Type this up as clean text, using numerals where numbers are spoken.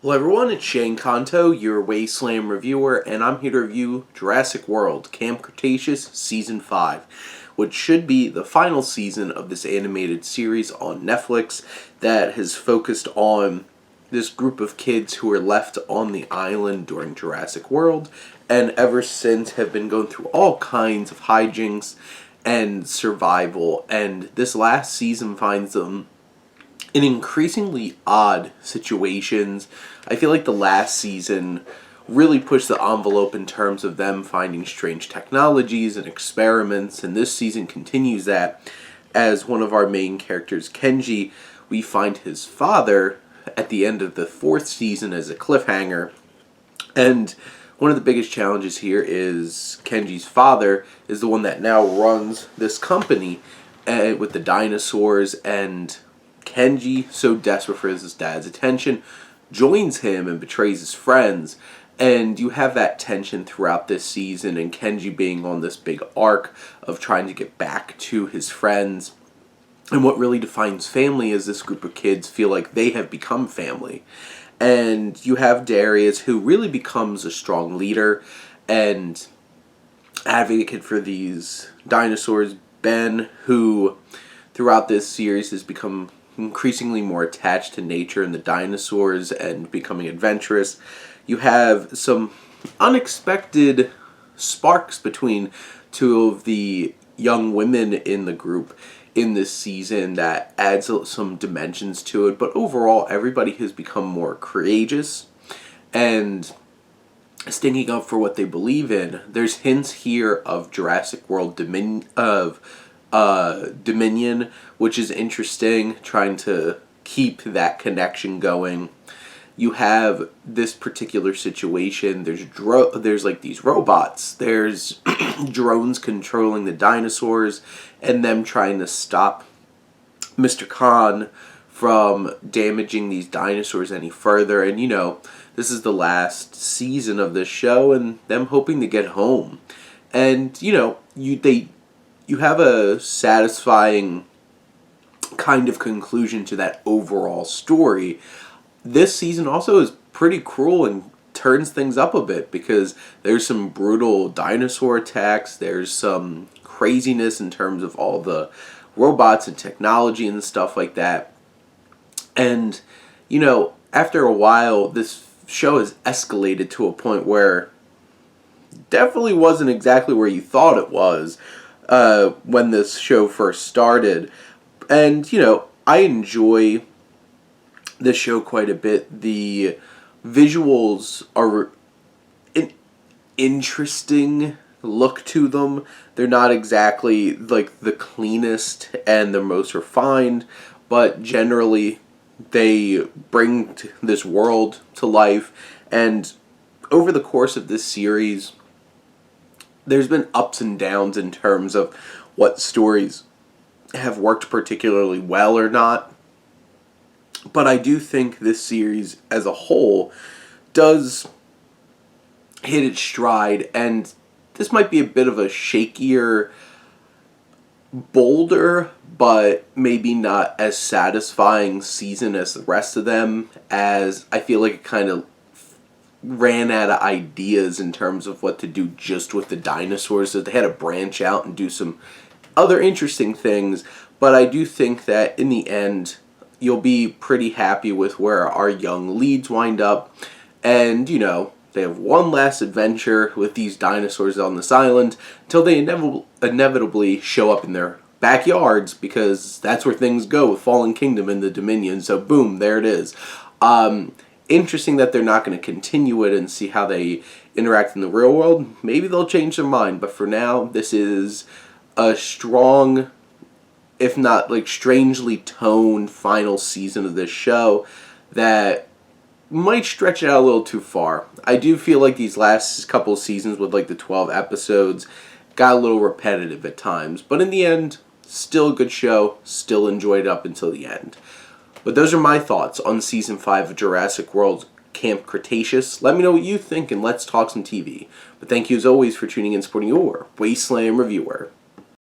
Hello everyone, it's Shane Kanto, your Wasteland reviewer, and I'm here to review Jurassic World, Camp Cretaceous Season 5, which should be the final season of this animated series on Netflix that has focused on this group of kids who were left on the island during Jurassic World, and ever since have been going through all kinds of hijinks and survival, and this last season finds them in increasingly odd situations. I feel like the last season really pushed the envelope in terms of them finding strange technologies and experiments, and this season continues that. As one of our main characters, Kenji, we find his father at the end of the fourth season as a cliffhanger, and one of the biggest challenges here is Kenji's father is the one that now runs this company with the dinosaurs, and Kenji, so desperate for his dad's attention, joins him and betrays his friends. And you have that tension throughout this season, and Kenji being on this big arc of trying to get back to his friends. And what really defines family is this group of kids feel like they have become family. And you have Darius, who really becomes a strong leader and advocate for these dinosaurs. Ben, who throughout this series has become increasingly more attached to nature and the dinosaurs and becoming adventurous. You have some unexpected sparks between two of the young women in the group in this season that adds some dimensions to it, but overall everybody has become more courageous and sticking up for what they believe in. There's hints here of Jurassic World Dominion, which is interesting, trying to keep that connection going. You have this particular situation, there's like these robots, there's drones controlling the dinosaurs, and them trying to stop Mr. Khan from damaging these dinosaurs any further. And this is the last season of this show, and them hoping to get home. And you have a satisfying kind of conclusion to that overall story. This season also is pretty cruel and turns things up a bit because there's some brutal dinosaur attacks, there's some craziness in terms of all the robots and technology and stuff like that. And, after a while, this show has escalated to a point where definitely wasn't exactly where you thought it was when this show first started. And, I enjoy this show quite a bit. The visuals are an interesting look to them. They're not exactly like the cleanest and the most refined, but generally they bring this world to life. And over the course of this series, there's been ups and downs in terms of what stories have worked particularly well or not. But I do think this series as a whole does hit its stride, and this might be a bit of a shakier, bolder, but maybe not as satisfying season as the rest of them, as I feel like it kind of ran out of ideas in terms of what to do just with the dinosaurs, so they had to branch out and do some other interesting things. But I do think that in the end you'll be pretty happy with where our young leads wind up, and they have one last adventure with these dinosaurs on this island until they inevitably show up in their backyards, because that's where things go with Fallen Kingdom and the Dominion. So boom, there it is. Interesting that they're not going to continue it and see how they interact in the real world. Maybe they'll change their mind, but for now, this is a strong, if not like strangely toned final season of this show that might stretch it out a little too far. I do feel like these last couple seasons with like the 12 episodes got a little repetitive at times, but in the end, still a good show, still enjoyed it up until the end. But those are my thoughts on Season 5 of Jurassic World Camp Cretaceous. Let me know what you think, and let's talk some TV. But thank you as always for tuning in and supporting your Wasteland reviewer.